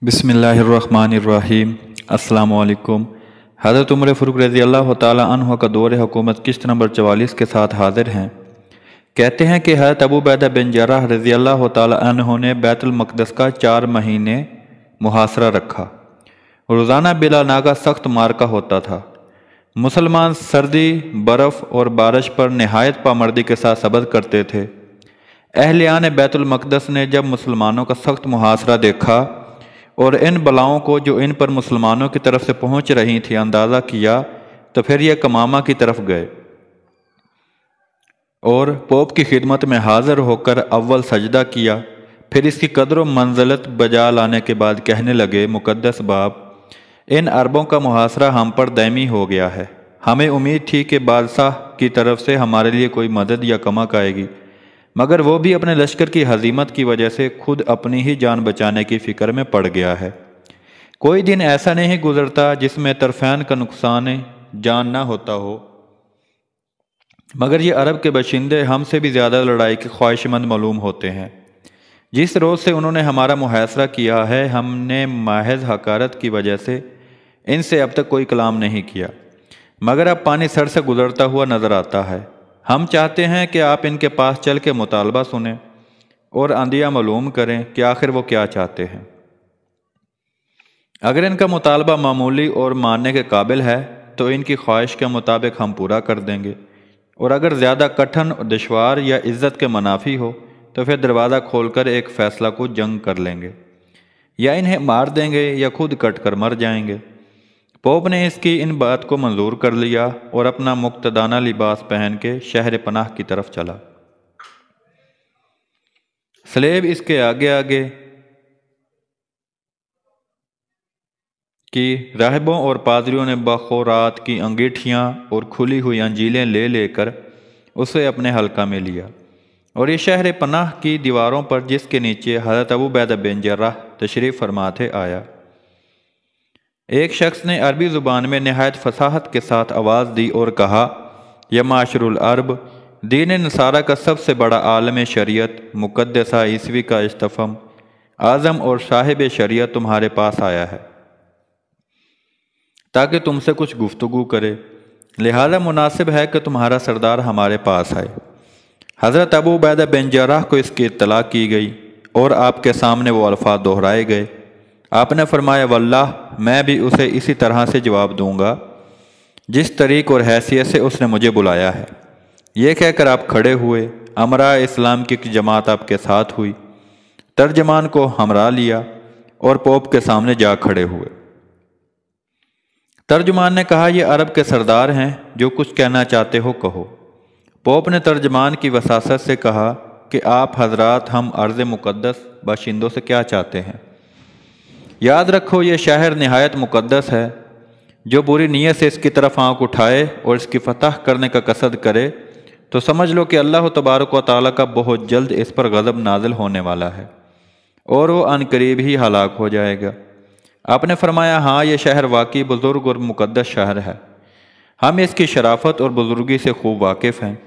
बिस्मिल्लाहिर्रहमानिर्रहीम। अस्सलामु अलैकुम। हज़रत उमर फ़ारूक रज़ी अल्लाह ताला अन्हु का दौर हुकूमत किस्त नंबर 44 के साथ हाजिर हैं। कहते हैं कि हज़रत अबू बैदा बिन जर्राह रज़ी अल्लाह ताला अन्हु ने बैतुल मक़दस का 4 महीने मुहासरा रखा। रोज़ाना बिला नागा सख्त मारका होता था। मुसलमान सर्दी, बर्फ़ और बारिश पर नहायत पामर्दी के साथ सब्र करते थे। अहलियान बैतुल मक़दस ने जब मुसलमानों का सख्त मुहासरा देखा और इन बलाओं को जो इन पर मुसलमानों की तरफ से पहुंच रही थी अंदाज़ा किया, तो फिर यह कमामा की तरफ गए और पोप की खिदमत में हाजिर होकर अव्वल सजदा किया। फिर इसकी कदर व मंजिलत बजा लाने के बाद कहने लगे, मुक़द्दस बाब, इन अरबों का मुहासरा हम पर दायमी हो गया है। हमें उम्मीद थी कि बादशाह की तरफ से हमारे लिए कोई मदद या कमक आएगी, मगर वो भी अपने लश्कर की हजीमत की वजह से खुद अपनी ही जान बचाने की फ़िक्र में पड़ गया है। कोई दिन ऐसा नहीं गुजरता जिसमें तरफ़ैन का नुकसान जान ना होता हो, मगर ये अरब के बशिंदे हमसे भी ज़्यादा लड़ाई के ख्वाहिशमंद मालूम होते हैं। जिस रोज़ से उन्होंने हमारा मुहासरा किया है, हमने महज हकारत की वजह से इनसे अब तक कोई कलाम नहीं किया, मगर अब पानी सर से गुजरता हुआ नज़र आता है। हम चाहते हैं कि आप इनके पास चल के मुतालबा सुनें और आंदिया मालूम करें कि आखिर वो क्या चाहते हैं। अगर इनका मुतालबा मामूली और मानने के काबिल है तो इनकी ख्वाहिश के मुताबिक हम पूरा कर देंगे, और अगर ज़्यादा कठिन, दुश्वार या इज़्ज़त के मनाफी हो तो फिर दरवाज़ा खोलकर एक फ़ैसला को जंग कर लेंगे, या इन्हें मार देंगे या खुद कट कर मर जाएंगे। पोप ने इसकी इन बात को मंजूर कर लिया और अपना मुक्तदाना लिबास पहन के शहर पनाह की तरफ चला। सलेब इसके आगे आगे की राहिबों और पादरियों ने बखौरात की अंगीठियाँ और खुली हुई अंजीलें ले लेकर उसे अपने हल्का में लिया, और ये शहर पनाह की दीवारों पर, जिसके नीचे हज़रत अबू बैदा बिन जर्राह तशरीफ़ फरमाते, आया। एक शख्स ने अरबी ज़ुबान में नहायत फसाहत के साथ आवाज़ दी और कहा, या माशरुल अरब, दीन नसारा का सबसे बड़ा आलम शरीयत, मुक़द्दसा ईसवी का इस्तफ़म आज़म और साहिब शरीयत तुम्हारे पास आया है ताकि तुमसे कुछ गुफ्तगू करे, लिहाजा मुनासिब है कि तुम्हारा सरदार हमारे पास आए। हज़रत अबू बैदा बिन जर्राह को इसकी इत्तला की गई और आपके सामने वो अल्फाज दोहराए गए। आपने फरमाया, वल्लाह, मैं भी उसे इसी तरह से जवाब दूंगा जिस तरीक़ और हैसियत से उसने मुझे बुलाया है। ये कहकर आप खड़े हुए। अमरा इस्लाम की जमात आपके साथ हुई। तर्जमान को हमरा लिया और पोप के सामने जा खड़े हुए। तर्जमान ने कहा, ये अरब के सरदार हैं, जो कुछ कहना चाहते हो कहो। पोप ने तर्जमान की वसासत से कहा कि आप हजरात हम अर्ज़ मुक़द्दस बाशिंदों से क्या चाहते हैं। याद रखो, ये शहर नहायत मुक़द्दस है। जो बुरी नीयत से इसकी तरफ आँख उठाए और इसकी फतह करने का कसद करे तो समझ लो कि अल्लाह तबारक व तआला का बहुत जल्द इस पर गज़ब नाजिल होने वाला है और वो अनकरीब ही हलाक हो जाएगा। आपने फरमाया, हाँ, ये शहर वाकई बुज़ुर्ग और मुक़द्दस शहर है। हम इसकी शराफत और बुज़ुर्गी से खूब वाकिफ़ हैं।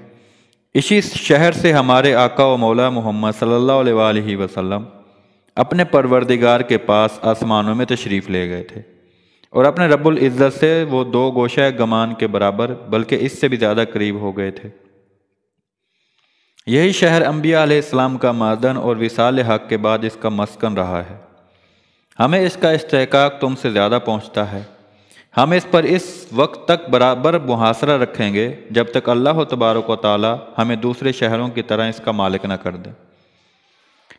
इसी शहर से हमारे आका व मौला मोहम्मद सल्लल्लाहु अलैहि वसल्लम अपने परवरदिगार के पास आसमानों में तशरीफ़ ले गए थे, और अपने रब्बुल इज़्ज़त से वो 2 गोशा गमान के बराबर बल्कि इससे भी ज़्यादा करीब हो गए थे। यही शहर अंबिया अलैहिस्सलाम का मादन और विसाल हक़ के बाद इसका मस्कन रहा है। हमें इसका इस्तेहकाक तुमसे ज़्यादा पहुँचता है। हम इस पर इस वक्त तक बराबर मुहासरा रखेंगे जब तक अल्लाह तबारक व तआला हमें दूसरे शहरों की तरह इसका मालिक न कर दे।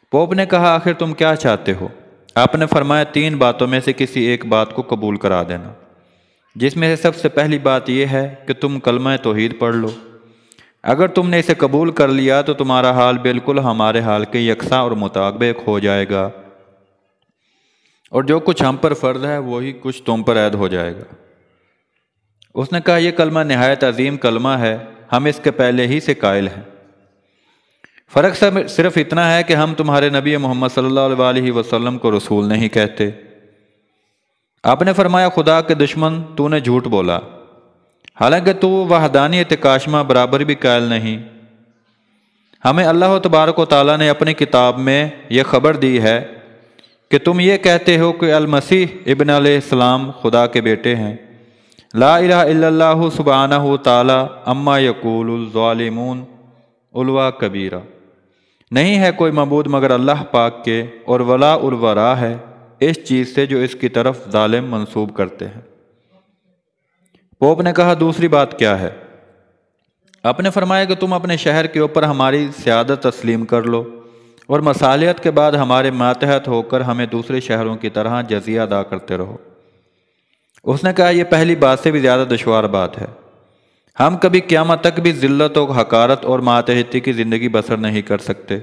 पोप ने कहा, आखिर तुम क्या चाहते हो। आपने फरमाया, 3 बातों में से किसी एक बात को कबूल करा देना, जिसमें से सबसे पहली बात यह है कि तुम कलमा तौहीद पढ़ लो। अगर तुमने इसे कबूल कर लिया तो तुम्हारा हाल बिल्कुल हमारे हाल के यकसा और मुताबिक हो जाएगा, और जो कुछ हम पर फ़र्ज है वही कुछ तुम पर ऐद हो जाएगा। उसने कहा, यह कलमा नहायत अजीम कलमा है, हम इसके पहले ही से कायल हैं। फ़र्क सिर्फ इतना है कि हम तुम्हारे नबी मोहम्मद सल्लल्लाहु अलैहि वसल्लम को रसूल नहीं कहते। आपने फरमाया, खुदा के दुश्मन, तूने झूठ बोला, हालांकि तू वहदानियत काशमा बराबर भी कायल नहीं। हमें अल्लाह तबारक व तआला ने अपनी किताब में यह खबर दी है کہ تم یہ کہتے ہو کہ المسیح ابن علیہ السلام خدا کے بیٹے ہیں۔ لا الہ الا اللہ سبحانہ تعالی اما یقول الظالمون علوا کبیرہ، نہیں ہے کوئی معبود مگر اللہ پاک کے، اور ولا الورا ہے اس چیز سے جو اس کی طرف ظالم منسوب کرتے ہیں۔ پوپ نے کہا دوسری بات کیا ہے؟ آپ نے فرمایا کہ تم اپنے شہر کے اوپر ہماری سیادت تسلیم کر لو اور مصالحت کے بعد ہمارے ماتحت ہو کر ہمیں دوسرے شہروں کی طرح جزیہ ادا کرتے رہو۔ اس نے کہا یہ پہلی بات سے بھی زیادہ دشوار بات ہے، ہم کبھی قیامت تک بھی ذلت و حقارت اور ماتحتی کی زندگی بسر نہیں کر سکتے۔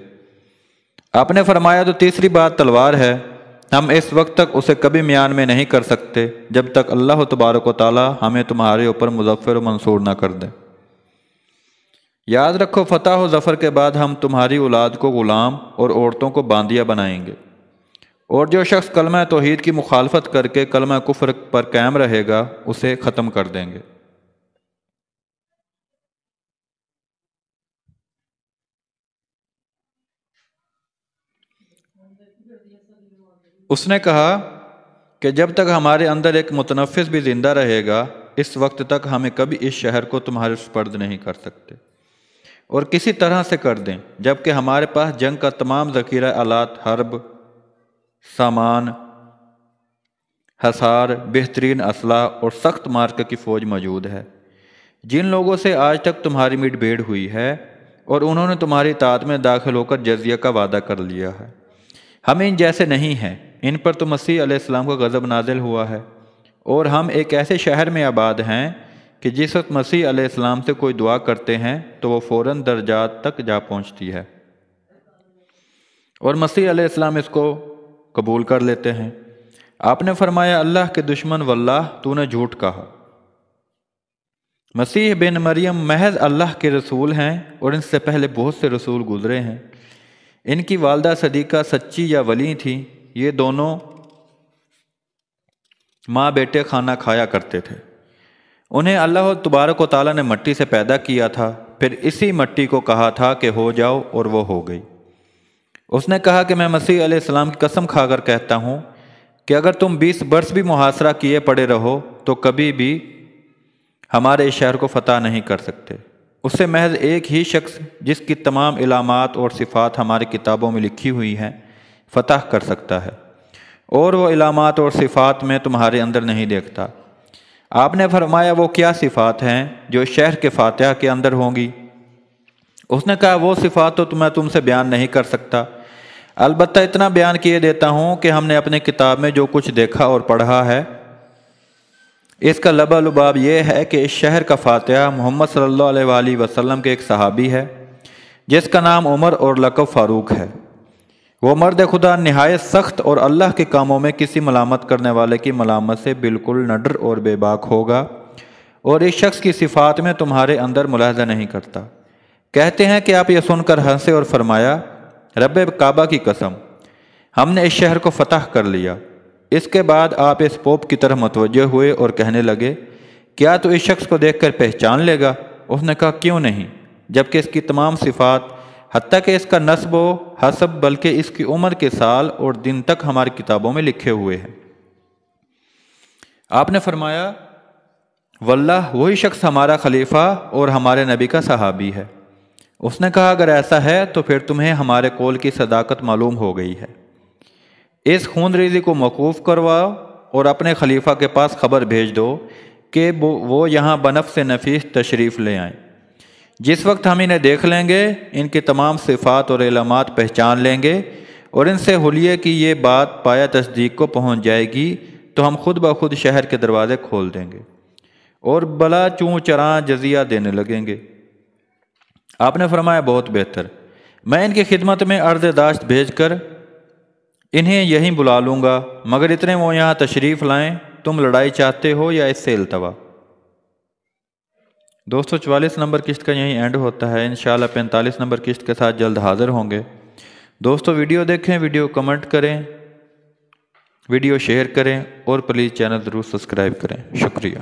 آپ نے فرمایا تو تیسری بات تلوار ہے، ہم اس وقت تک اسے کبھی میان میں نہیں کر سکتے جب تک اللہ تبارک و تعالی ہمیں تمہارے اوپر مظفر و منصور نہ کر دیں۔ یاد رکھو فتح و ظفر کے بعد ہم تمہاری اولاد کو غلام اور عورتوں کو باندیا بنائیں گے، اور جو شخص کلمہ توحید کی مخالفت کر کے کلمہ کفر پر قائم رہے گا اسے ختم کر دیں گے۔ اس نے کہا کہ جب تک ہمارے اندر ایک متنفس بھی زندہ رہے گا اس وقت تک ہمیں کبھی اس شہر کو تمہارے سپرد نہیں کر سکتے، اور کسی طرح سے کر دیں جبکہ ہمارے پاس جنگ کا تمام ذخیرہ آلات حرب، سامان، حصار، بہترین اسلحہ اور سخت مارکہ کی فوج موجود ہے۔ جن لوگوں سے آج تک تمہاری میٹ بھیڑ ہوئی ہے اور انہوں نے تمہاری اطاعت میں داخل ہو کر جزیہ کا وعدہ کر لیا ہے، ہم ان جیسے نہیں ہیں، ان پر تو مسیح علیہ السلام کا غضب نازل ہوا ہے، اور ہم ایک ایسے شہر میں آباد ہیں کہ جس وقت مسیح علیہ السلام سے کوئی دعا کرتے ہیں تو وہ فوراً درجات تک جا پہنچتی ہے، اور مسیح علیہ السلام اس کو قبول کر لیتے ہیں۔ آپ نے فرمایا اللہ کے دشمن واللہ تو نے جھوٹ کہا، مسیح بن مریم محض اللہ کے رسول ہیں اور ان سے پہلے بہت سے رسول گزرے ہیں۔ ان کی والدہ صدیقہ سچی یا ولی تھی، یہ دونوں ماں بیٹے کھانا کھایا کرتے تھے۔ انہیں اللہ تبارک و تعالیٰ نے مٹی سے پیدا کیا تھا، پھر اسی مٹی کو کہا تھا کہ ہو جاؤ اور وہ ہو گئی۔ اس نے کہا کہ میں مسیح علیہ السلام کی قسم کھا کر کہتا ہوں کہ اگر تم 20 برس بھی محاصرہ کیے پڑے رہو تو کبھی بھی ہمارے اس شہر کو فتح نہیں کر سکتے۔ اس سے محض ایک ہی شخص جس کی تمام علامات اور صفات ہماری کتابوں میں لکھی ہوئی ہیں فتح کر سکتا ہے، اور وہ علامات اور صفات میں تمہارے اندر نہیں دیکھتا۔ آپ نے فرمایا وہ کیا صفات ہیں جو شہر کے فاتحہ کے اندر ہوں گی؟ اس نے کہا وہ صفات تو میں تم سے بیان نہیں کر سکتا، البتہ اتنا بیان کیے دیتا ہوں کہ ہم نے اپنے کتاب میں جو کچھ دیکھا اور پڑھا ہے اس کا لبا لباب یہ ہے کہ اس شہر کا فاتحہ محمد صلی اللہ علیہ وآلہ وسلم کے ایک صحابی ہے جس کا نام عمر اور لقب فاروق ہے۔ وہ مرد خدا نہایت سخت اور اللہ کے کاموں میں کسی ملامت کرنے والے کی ملامت سے بالکل نڈر اور بے باک ہوگا، اور اس شخص کی صفات میں تمہارے اندر ملاحظہ نہیں کرتا۔ کہتے ہیں کہ آپ یہ سن کر ہنسے اور فرمایا رب کعبہ کی قسم، ہم نے اس شہر کو فتح کر لیا۔ اس کے بعد آپ اس پوپ کی طرف متوجہ ہوئے اور کہنے لگے کیا تو اس شخص کو دیکھ کر پہچان لے گا؟ اس نے کہا کیوں نہیں، جبکہ اس کی تمام صفات حتیٰ کہ اس کا نسب و حسب بلکہ اس کی عمر کے سال اور دن تک ہماری کتابوں میں لکھے ہوئے ہیں۔ آپ نے فرمایا واللہ وہی شخص ہمارا خلیفہ اور ہمارے نبی کا صحابی ہے۔ اس نے کہا اگر ایسا ہے تو پھر تمہیں ہمارے قول کی صداقت معلوم ہو گئی ہے، اس خون ریزی کو موقوف کرواؤ اور اپنے خلیفہ کے پاس خبر بھیج دو کہ وہ یہاں بنفس نفیس تشریف لے آئیں۔ جس وقت ہم انہیں دیکھ لیں گے ان کی تمام صفات اور علامات پہچان لیں گے اور ان سے حلیے کی یہ بات پایا تصدیق کو پہنچ جائے گی تو ہم خود بخود شہر کے دروازے کھول دیں گے اور بلا چوں چراں جزیہ دینے لگیں گے۔ آپ نے فرمایا بہت بہتر، میں ان کی خدمت میں عرض داشت بھیج کر انہیں یہیں بلا لوں گا، مگر اتنے وہ یہاں تشریف لائیں۔ تم لڑائی چاہتے ہو یا اس سے التوا؟ 244 نمبر قسط کا یہیں اینڈ ہوتا ہے۔ انشاءاللہ 45 نمبر قسط کے ساتھ جلد حاضر ہوں گے۔ دوستو ویڈیو دیکھیں، ویڈیو کمنٹ کریں، ویڈیو شیئر کریں اور پلیز چینل ضرور سبسکرائب کریں۔ شکریہ۔